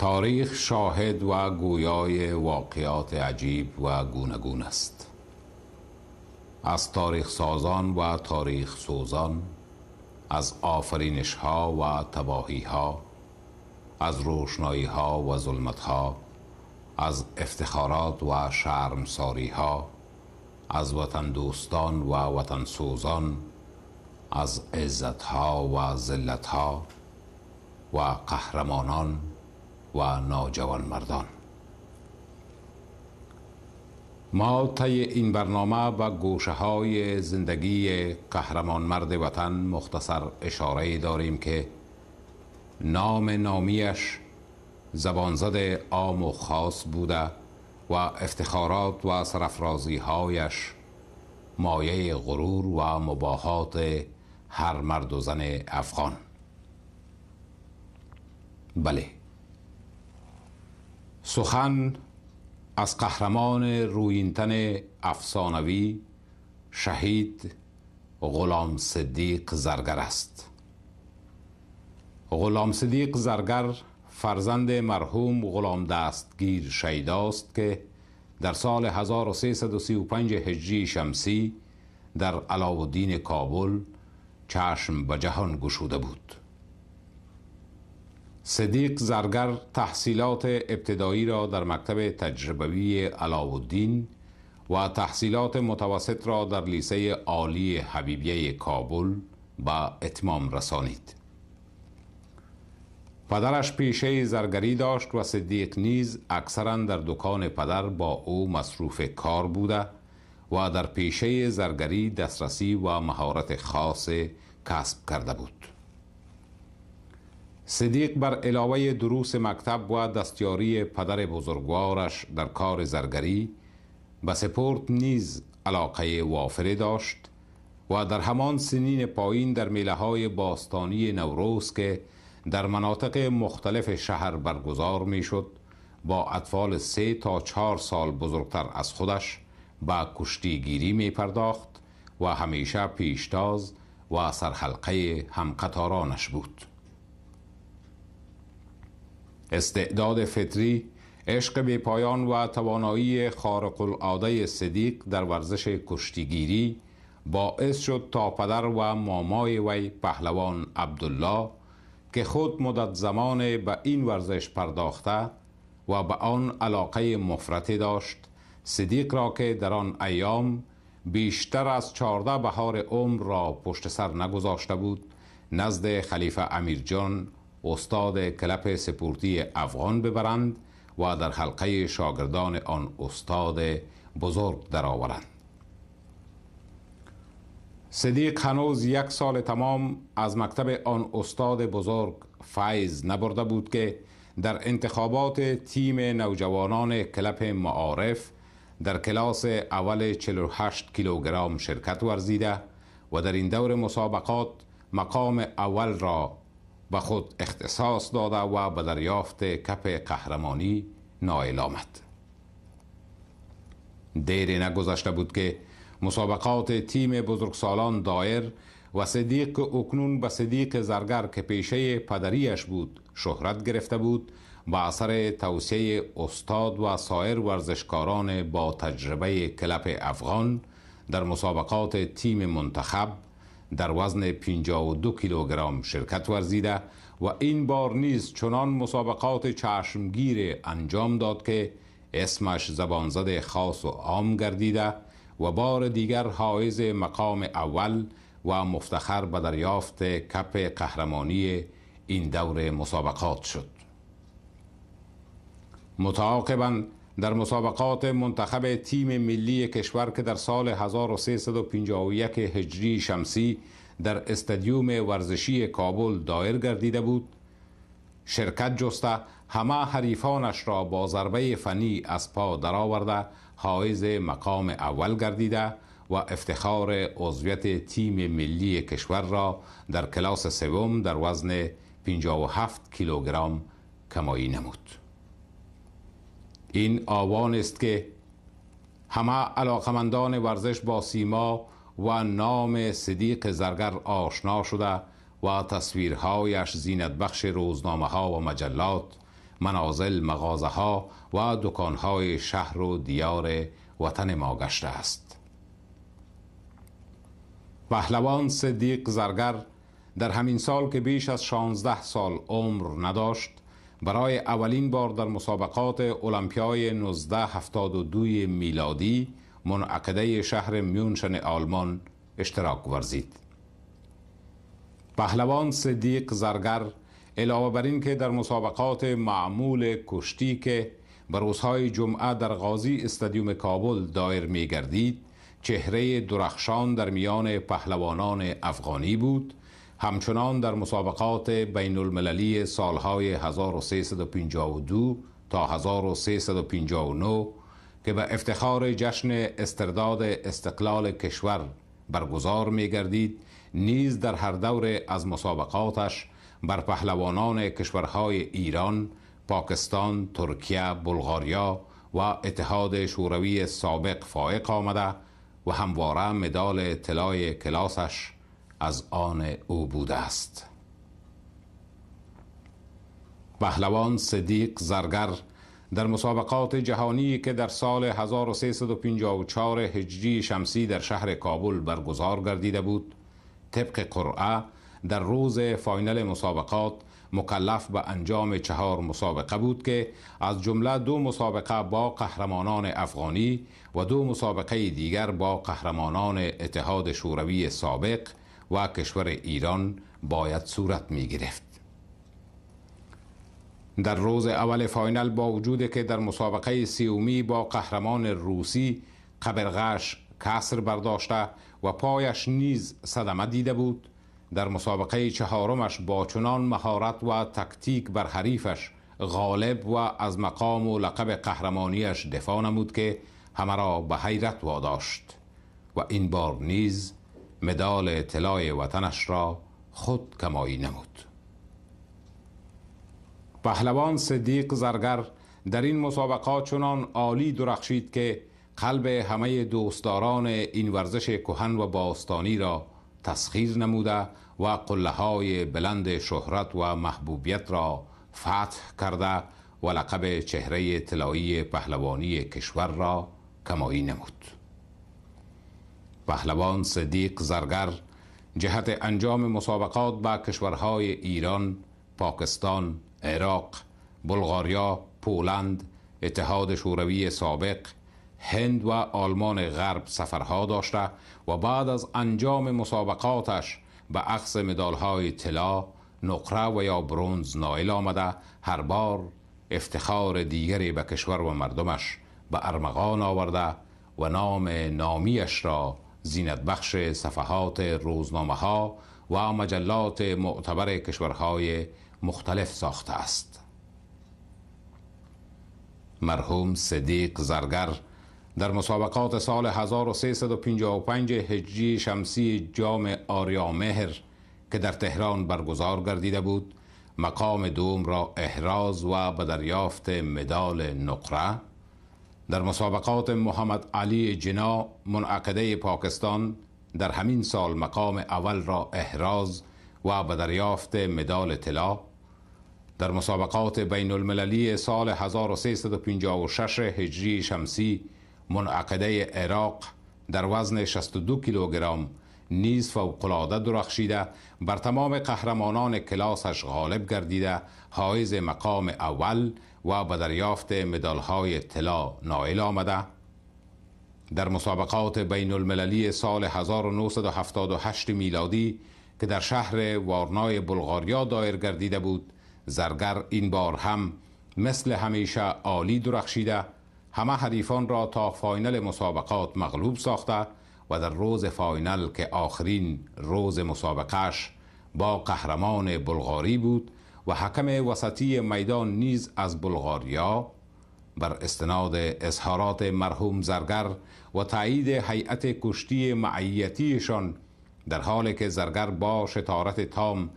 تاریخ شاهد و گویای واقعات عجیب و گوناگون است. از تاریخ سازان و تاریخ سوزان، از آفرینش ها و تباهی ها، از روشنایی ها و ظلمت ها، از افتخارات و شرمساری ها، از وطن دوستان و وطن سوزان، از عزت ها و ذلت ها و قهرمانان و ناجوان مردان. ما طی این برنامه به گوشه های زندگی قهرمان مرد وطن مختصر اشاره داریم که نامیش زبانزد عام و خاص بوده و افتخارات و سرافرازی هایش مایه غرور و مباهات هر مرد و زن افغان. بله، سخن از قهرمان رویینتن افسانوی شهید غلام صدیق زرگر است. غلام صدیق زرگر فرزند مرحوم غلام دستگیر شیداست که در سال 1335 هجری شمسی در علاءالدین کابل چشم به جهان گشوده بود. صدیق زرگر تحصیلات ابتدایی را در مکتب تجربوی علاءالدین و تحصیلات متوسط را در لیسه عالی حبیبیه کابل به اتمام رسانید. پدرش پیشه زرگری داشت و صدیق نیز اکثرا در دکان پدر با او مصروف کار بوده و در پیشه زرگری دسترسی و مهارت خاص کسب کرده بود. صدیق بر علاوه دروس مکتب و دستیاری پدر بزرگوارش در کار زرگری به سپورت نیز علاقه وافری داشت و در همان سنین پایین در میله های باستانی نوروز که در مناطق مختلف شهر برگزار می شد با اطفال 3 تا 4 سال بزرگتر از خودش با کشتیگیری می پرداخت و همیشه پیشتاز و سرحلقه همقطارانش بود. استعداد فطری، عشق بی پایان و توانایی خارق العاده صدیق در ورزش کشتیگیری باعث شد تا پدر و مامای وی پهلوان عبدالله که خود مدت زمان به این ورزش پرداخته و به آن علاقه مفرطی داشت، صدیق را که در آن ایام بیشتر از 14 بهار عمر را پشت سر نگذاشته بود، نزد خلیفه امیرجان استاد کلپ سپورتی افغان ببرند و در حلقه شاگردان آن استاد بزرگ درآورند. صدیق هنوز 1 سال تمام از مکتب آن استاد بزرگ فیض نبرده بود که در انتخابات تیم نوجوانان کلپ معارف در کلاس اول 48 کیلوگرم شرکت ورزیده و در این دور مسابقات مقام اول را به خود اختصاص داده و به دریافت کپ قهرمانی نائل آمد. دیری نگذشته بود که مسابقات تیم بزرگسالان دایر و صدیق اکنون به صدیق زرگر که پیشه پدریش بود شهرت گرفته بود، با اثر توصیه استاد و سایر ورزشکاران با تجربه کلپ افغان در مسابقات تیم منتخب در وزن 52 کیلوگرم شرکت ورزیده و این بار نیز چنان مسابقات چشمگیر انجام داد که اسمش زبانزد خاص و عام گردیده و بار دیگر حائز مقام اول و مفتخر به دریافت کپ قهرمانی این دور مسابقات شد. متعاقباً در مسابقات منتخب تیم ملی کشور که در سال 1351 هجری شمسی در استادیوم ورزشی کابل دایر گردیده بود، شرکت جسته همه حریفانش را با ضربه فنی از پا درآورده حائز مقام اول گردیده و افتخار عضویت تیم ملی کشور را در کلاس سوم در وزن 57 کیلوگرم کمایی نمود. این آوان است که همه علاقمندان ورزش با سیما و نام صدیق زرگر آشنا شده و تصویرهایش زینت بخش روزنامه ها و مجلات، منازل، مغازه‌ها و دکان‌های شهر و دیار وطن ما گشته است. پهلوان صدیق زرگر در همین سال که بیش از 16 سال عمر نداشت، برای اولین بار در مسابقات المپیای 1972 میلادی منعقده شهر میونشن آلمان اشتراک ورزید. پهلوان صدیق زرگر علاوه بر این که در مسابقات معمول کشتی که به روزهای جمعه در غازی استادیوم کابل دایر می گردید، چهره درخشان در میان پهلوانان افغانی بود، همچنان در مسابقات بین المللی سالهای 1352 تا 1359 که به افتخار جشن استرداد استقلال کشور برگزار می گردید، نیز در هر دور از مسابقاتش بر پهلوانان کشورهای ایران، پاکستان، ترکیه، بلغاریا و اتحاد شوروی سابق فائق آمده و همواره مدال طلای کلاسش از آن او بوده است. پهلوان صدیق زرگر در مسابقات جهانی که در سال 1354 هجری شمسی در شهر کابل برگزار گردیده بود، طبق قرعه در روز فاینال مسابقات مکلف به انجام 4 مسابقه بود که از جمله 2 مسابقه با قهرمانان افغانی و 2 مسابقه دیگر با قهرمانان اتحاد شوروی سابق و کشور ایران باید صورت می گرفت. در روز اول فاینال با وجود که در مسابقه سیومی با قهرمان روسی قبرغش کسر برداشته و پایش نیز صدمه دیده بود، در مسابقه چهارمش با چنان مهارت و تکتیک بر حریفش غالب و از مقام و لقب قهرمانیش دفاع نمود که همه را به حیرت واداشت و این بار نیز مدال طلای وطنش را خود کمایی نمود. پهلوان صدیق زرگر در این مسابقات چنان عالی درخشید که قلب همه دوستداران این ورزش کهن و باستانی را تسخیر نموده و قله‌های بلند شهرت و محبوبیت را فتح کرده و لقب چهره طلایی پهلوانی کشور را کمایی نمود. پهلوان صدیق زرگر جهت انجام مسابقات با کشورهای ایران، پاکستان، عراق، بلغاریا، پولند، اتحاد شوروی سابق، هند و آلمان غرب سفرها داشته و بعد از انجام مسابقاتش به اخذ مدالهای طلا، نقره و یا برنز نائل آمده، هر بار افتخار دیگری به کشور و مردمش به ارمغان آورده و نام نامیش را زینت بخش صفحات روزنامه ها و مجلات معتبر کشورهای مختلف ساخته است. مرحوم صدیق زرگر در مسابقات سال 1355 هجری شمسی جام آریا مهر که در تهران برگزار گردیده بود، مقام دوم را احراز و به دریافت مدال نقره، در مسابقات محمد علی جنا منعقده پاکستان در همین سال مقام اول را احراز و به دریافت مدال طلا، در مسابقات بین المللی سال 1356 هجری شمسی منعقده عراق در وزن 62 کیلوگرم نیز فوق‌العاده درخشیده، بر تمام قهرمانان کلاسش غالب گردیده، حائز مقام اول و به دریافت مدال‌های طلا نائل آمده. در مسابقات بین المللی سال 1978 میلادی که در شهر وارنای بلغاریا دایر گردیده بود، زرگر این بار هم مثل همیشه عالی درخشیده، همه حریفان را تا فاینال مسابقات مغلوب ساخته و در روز فاینال که آخرین روز مسابقهش با قهرمان بلغاری بود و حکم وسطی میدان نیز از بلغاریا، بر استناد اظهارات مرحوم زرگر و تایید هیئت کشتی معیتیشان، در حالی که زرگر با شطارت تام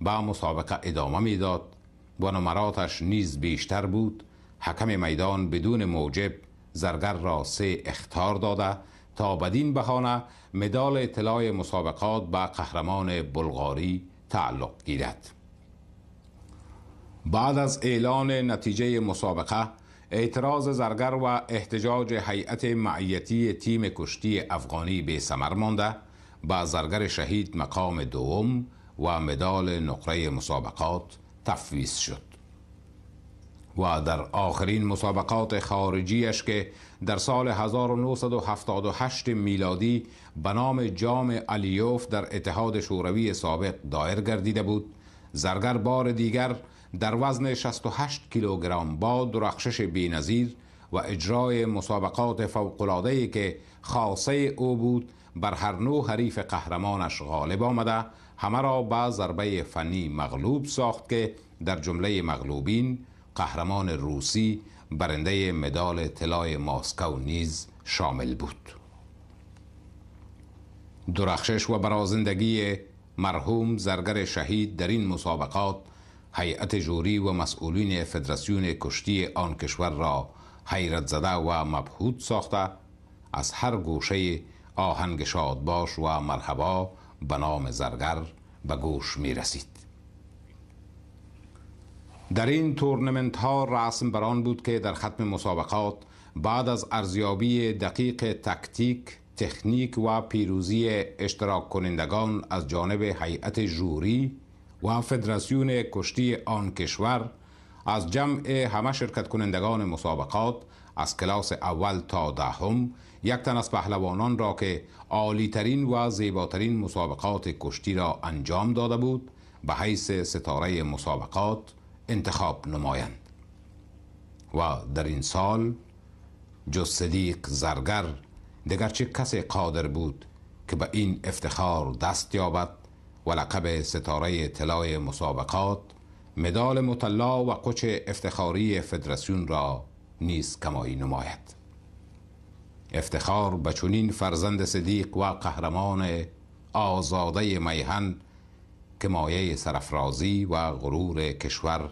به مسابقه ادامه میداد و نمراتش نیز بیشتر بود، حکم میدان بدون موجب زرگر را 3 اخطار داده تا بدین بهانه مدال طلای مسابقات به قهرمان بلغاری تعلق گیرد. بعد از اعلان نتیجه مسابقه، اعتراض زرگر و احتجاج هیئت معیتی تیم کشتی افغانی به ثمر مانده، با زرگر شهید مقام دوم و مدال نقره مسابقات تفویض شد و در آخرین مسابقات خارجیش که در سال 1978 میلادی به نام جام الیوف در اتحاد شوروی سابق دایر گردیده بود، زرگر بار دیگر در وزن 68 کیلوگرم با درخشش بی‌نظیر و اجرای مسابقات فوق‌العاده‌ای که خاصه او بود، بر هر نوع حریف قهرمانش غالب آمده، همه را با ضربه فنی مغلوب ساخت که در جمله مغلوبین قهرمان روسی برنده مدال طلای مسکو نیز شامل بود. درخشش و برازندگی مرحوم زرگر شهید در این مسابقات هیئت جوری و مسئولین فدراسیون کشتی آن کشور را حیرت زده و مبهوت ساخته، از هر گوشه آهنگ شادباش و مرحبا به نام زرگر به گوش می رسید. در این تورنمنت ها رسم بران بود که در ختم مسابقات بعد از ارزیابی دقیق تکتیک، تکنیک و پیروزی اشتراک کنندگان از جانب هیئت جوری و فدراسیون کشتی آن کشور، از جمع همه شرکت کنندگان مسابقات از کلاس اول تا دهم یک تن از پهلوانان را که عالی‌ترین و زیباترین مسابقات کشتی را انجام داده بود به حیث ستاره مسابقات انتخاب نمایند و در این سال جز صدیق زرگر دیگر چه کسی قادر بود که به این افتخار دست یابد و لقب ستاره طلای مسابقات، مدال مطلع و قوچ افتخاری فدراسیون را نیز کمایی نماید. افتخار به چنین فرزند صدیق و قهرمان آزاده میهن که مایه سرافرازی و غرور کشور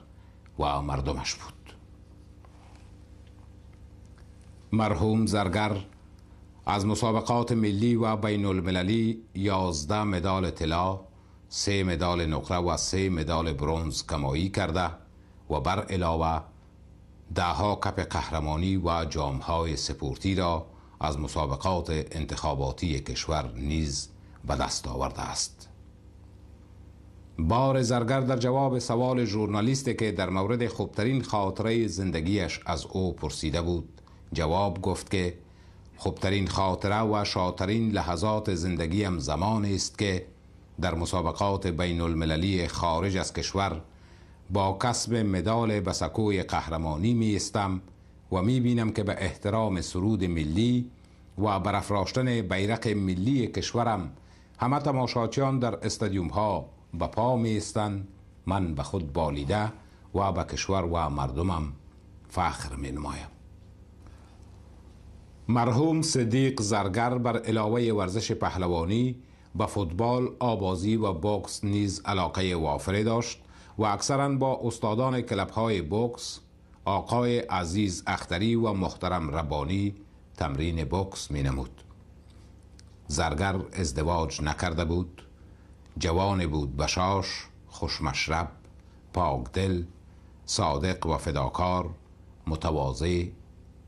و مردمش بود. مرحوم زرگر از مسابقات ملی و بین المللی 11 مدال طلا، 3 مدال نقره و 3 مدال برنز کمایی کرده و بر علاوه 10 کپ قهرمانی و جام‌های سپورتی را از مسابقات انتخاباتی کشور نیز به دست آورده است. بار زرگر در جواب سوال ژورنالیستی که در مورد خوبترین خاطره زندگیش از او پرسیده بود، جواب گفت که خوبترین خاطره و شادترین لحظات زندگیم زمانی است که در مسابقات بین المللی خارج از کشور با کسب مدال به سکوی قهرمانی می استم و می بینم که به احترام سرود ملی و برافراشتن بیرق ملی کشورم همه تماشاچیان در استادیوم ها به پا می استند. من به خود بالیده و به کشور و مردمم فخر می نمایم. مرحوم صدیق زرگر بر علاوه ورزش پهلوانی به فوتبال، آوازی و بوکس نیز علاقه وافری داشت و اکثرا با استادان کلب‌های بوکس، آقای عزیز اختری و محترم ربانی تمرین بوکس می نمود. زرگر ازدواج نکرده بود، جوان بود بشاش، خوشمشرب، پاکدل، صادق و فداکار، متواضع،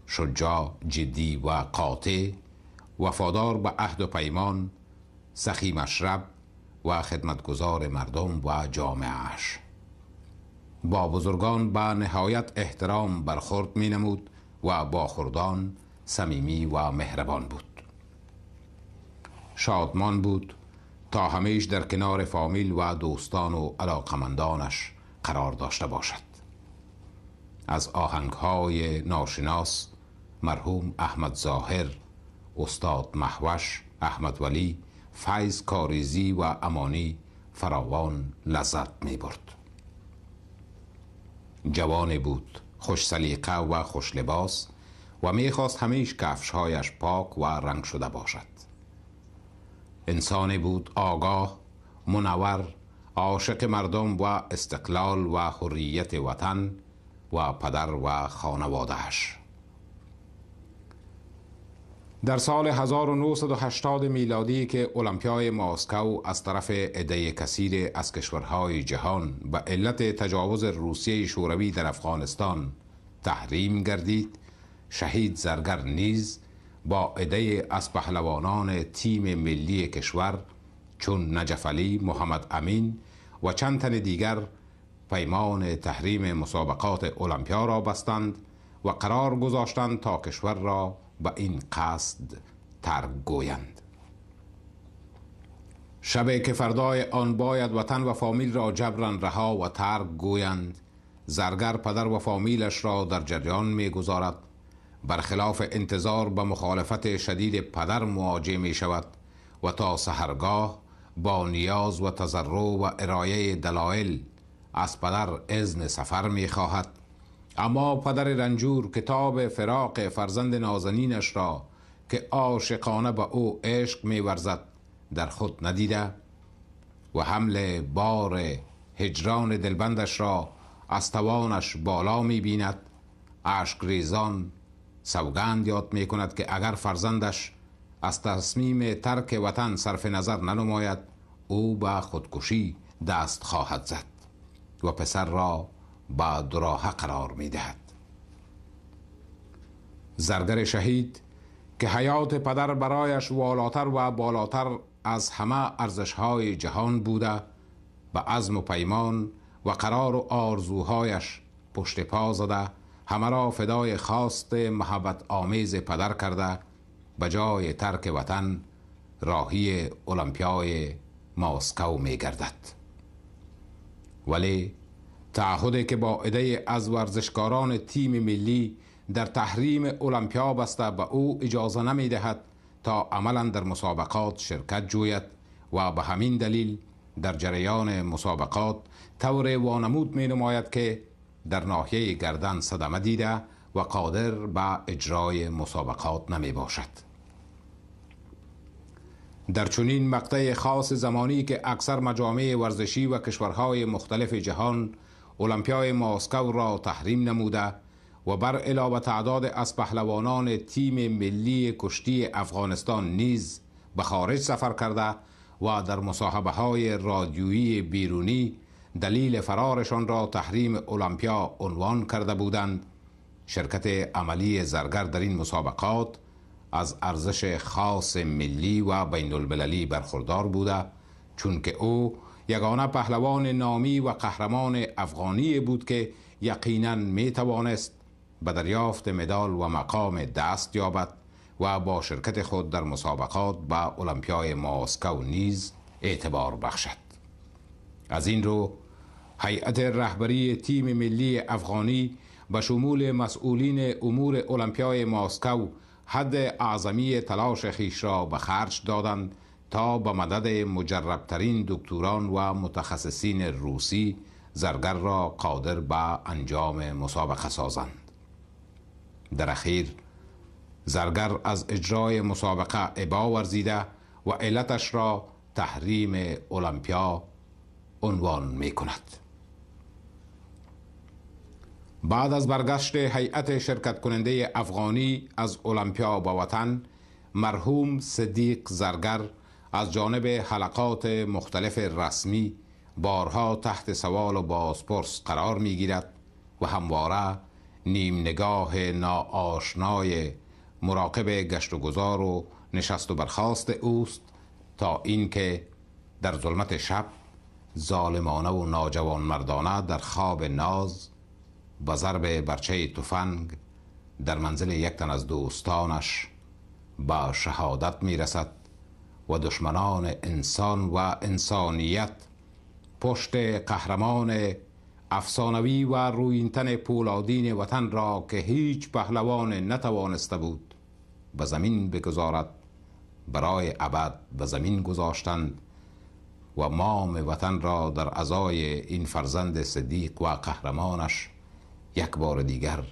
شجاع، جدی و قاطع، وفادار به عهد و پیمان، سخی مشرب و خدمتگزار مردم و جامعهش. با بزرگان به نهایت احترام برخورد می نمود و با خردان صمیمی و مهربان بود. شادمان بود تا همیشه در کنار فامیل و دوستان و علاقمندانش قرار داشته باشد. از آهنگهای ناشناس مرحوم احمد ظاهر، استاد مهوش، احمد ولی، فیض کاریزی و امانی فراوان لذت می برد. جوان بود، خوش سلیقه و خوش لباس و می خواست همیشه کفشهایش پاک و رنگ شده باشد. انسانی بود آگاه، منور، عاشق مردم و استقلال و حریت وطن و پدر و خانوادهش. در سال 1980 میلادی که المپیای مسکو از طرف عده کثیر از کشورهای جهان به علت تجاوز روسیه شوروی در افغانستان تحریم گردید، شهید زرگر نیز با عده از پهلوانان تیم ملی کشور چون نجف علی، محمد امین و چند تن دیگر پیمان تحریم مسابقات المپیا را بستند و قرار گذاشتند تا کشور را به این قصد ترک گویند. شب که فردای آن باید وطن و فامیل را جبران رها و ترک گویند، زرگر پدر و فامیلش را در جریان می گذارد، برخلاف انتظار به مخالفت شدید پدر مواجه می شود و تا سحرگاه با نیاز و تضرع و ارائه دلایل از پدر اذن سفر می خواهد. اما پدر رنجور کتاب فراق فرزند نازنینش را که عاشقانه به او عشق می ورزد در خود ندیده و حمل بار هجران دلبندش را از توانش بالا می بیند، اشک ریزان سوگند یاد می کند که اگر فرزندش از تصمیم ترک وطن صرف نظر ننماید او به خودکشی دست خواهد زد و پسر را با دوراهه قرار می دهد. زرگر شهید که حیات پدر برایش والاتر و بالاتر از همه ارزش‌های جهان بوده، به عزم و پیمان و قرار و آرزوهایش پشت پا زده، همه را فدای خواست محبت آمیز پدر کرده، به جای ترک وطن راهی المپیای مسکو می گردد. ولی تعهدی که با عده از ورزشکاران تیم ملی در تحریم المپیا بسته به او اجازه نمی دهد تا عملا در مسابقات شرکت جوید و به همین دلیل در جریان مسابقات طور وانمود می نماید که در ناحیه گردن صدمه دیده و قادر به اجرای مسابقات نمی باشد. در چنین مقطع خاص زمانی که اکثر مجامع ورزشی و کشورهای مختلف جهان المپیای مسکو را تحریم نموده و بر علاوه تعداد از پهلوانان تیم ملی کشتی افغانستان نیز به خارج سفر کرده و در مصاحبه های رادیویی بیرونی دلیل فرارشان را تحریم المپیا عنوان کرده بودند، شرکت عملی زرگر در این مسابقات از ارزش خاص ملی و بین المللی برخوردار بوده، چون که او یگانه پهلوان نامی و قهرمان افغانی بود که یقیناً می توانست به دریافت مدال و مقام دست یابد و با شرکت خود در مسابقات به المپیای مسکو نیز اعتبار بخشد. از این رو هیئت رهبری تیم ملی افغانی به شمول مسئولین امور المپیای مسکو حد اعظمی تلاش خیش را به خرج دادند تا به مدد مجربترین دکتران و متخصصین روسی زرگر را قادر به انجام مسابقه سازند. در اخیر زرگر از اجرای مسابقه ابا ورزیده و علتش را تحریم المپیا عنوان می کند. بعد از برگشت هیئت شرکت کننده افغانی از المپیا به وطن، مرحوم صدیق زرگر از جانب حلقات مختلف رسمی بارها تحت سوال و بازپرس قرار می گیرد و همواره نیم نگاه ناآشنای مراقب گشت و گذار و نشست و برخاست اوست تا اینکه در ظلمت شب ظالمانه و ناجوان مردانه در خواب ناز با ضرب برچه تفنگ در منزل یک تن از دوستانش با شهادت می رسد و دشمنان انسان و انسانیت پشت قهرمان افسانوی و رویینتن پولادین وطن را که هیچ پهلوان نتوانسته بود به زمین بگذارد برای ابد به زمین گذاشتند و مام وطن را در عزای این فرزند صدیق و قهرمانش یک بار دیگر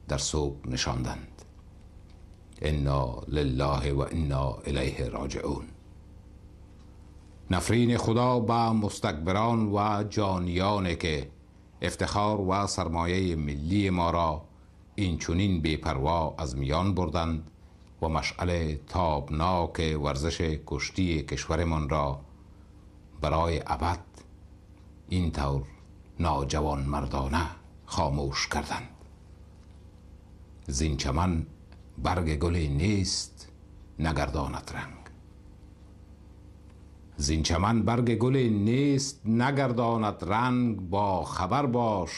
در صبح نشاندند. انا لله و انا الیه راجعون. نفرین خدا به مستکبران و جانیان که افتخار و سرمایه ملی ما را این چنین بی‌پروا از میان بردند و مشعل تابناک ورزش کشتی کشورمان را برای ابد این طور ناجوان مردانه خاموش کردند. زین چمن برگ گلی نیست نگرداند رنگ. زین چمن برگ گلی نیست نگرداند رنگ. با خبر باش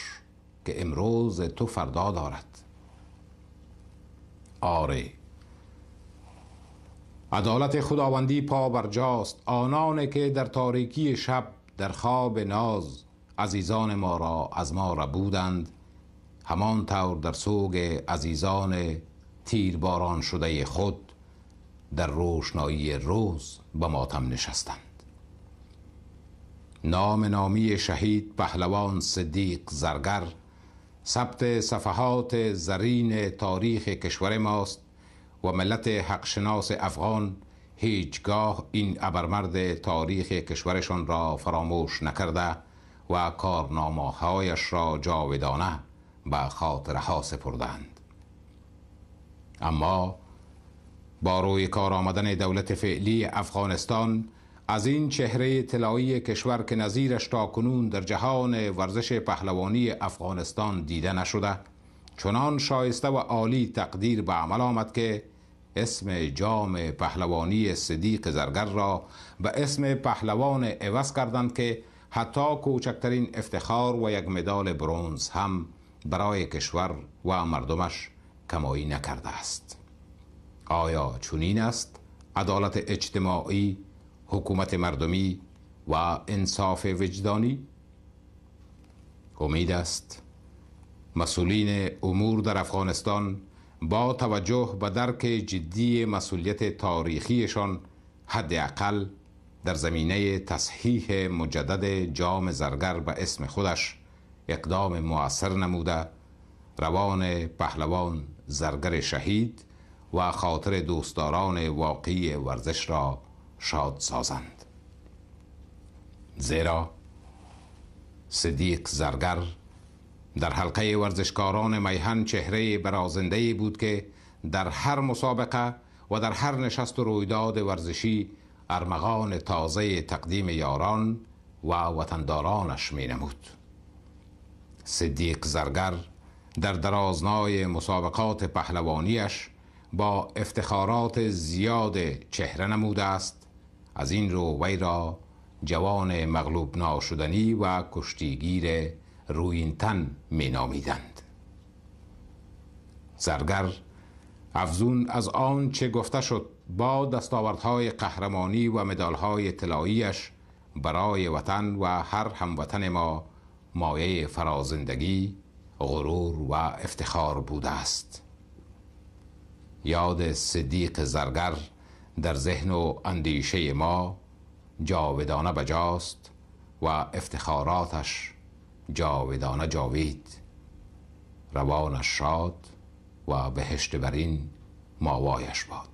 که امروز تو فردا دارد. آره، عدالت خداوندی پا برجاست. آنان که در تاریکی شب در خواب ناز عزیزان ما را از ما ربودند، همان طور در سوگ عزیزان تیرباران شده خود در روشنایی روز به ماتم نشستند. نام نامی شهید پهلوان صدیق زرگر ثبت صفحات زرین تاریخ کشور ماست و ملت حقشناس افغان هیچگاه این ابرمرد تاریخ کشورشان را فراموش نکرده و کارنامه‌هایش را جاودانه به خاطرها سپردند. اما با روی کار آمدن دولت فعلی افغانستان از این چهره طلایی کشور که نظیرش تا کنون در جهان ورزش پهلوانی افغانستان دیده نشده، چنان شایسته و عالی تقدیر به عمل آمد که اسم جام پهلوانی صدیق زرگر را به اسم پهلوان عوض کردند که حتی کوچکترین افتخار و یک مدال برنز هم برای کشور و مردمش کمایی نکرده است. آیا چنین است عدالت اجتماعی، حکومت مردمی و انصاف وجدانی؟ امید است مسئولین امور در افغانستان با توجه به درک جدی مسئولیت تاریخیشان حداقل در زمینه تصحیح مجدد جام زرگر به اسم خودش اقدام مؤثر نموده روان پهلوان زرگر شهید و خاطر دوستداران واقعی ورزش را شاد سازند. زیرا صدیق زرگر در حلقه ورزشکاران میهن چهره برازنده‌ای بود که در هر مسابقه و در هر نشست و رویداد ورزشی ارمغان تازه تقدیم یاران و وطندارانش می نمود. صدیق زرگر در درازنای مسابقات پهلوانیش با افتخارات زیاد چهره نموده است. از این رو وی را جوان مغلوب ناشدنی و کشتیگیر رویین تن می نامیدند. زرگر افزون از آن چه گفته شد با دستاوردهای قهرمانی و مدالهای طلایی‌اش برای وطن و هر هموطن ما مایه فرازندگی، غرور و افتخار بوده است. یاد صدیق زرگر در ذهن و اندیشه ما جاودانه بجاست و افتخاراتش جاودانه جاوید. روانش شاد و بهشت برین ماوایش باد.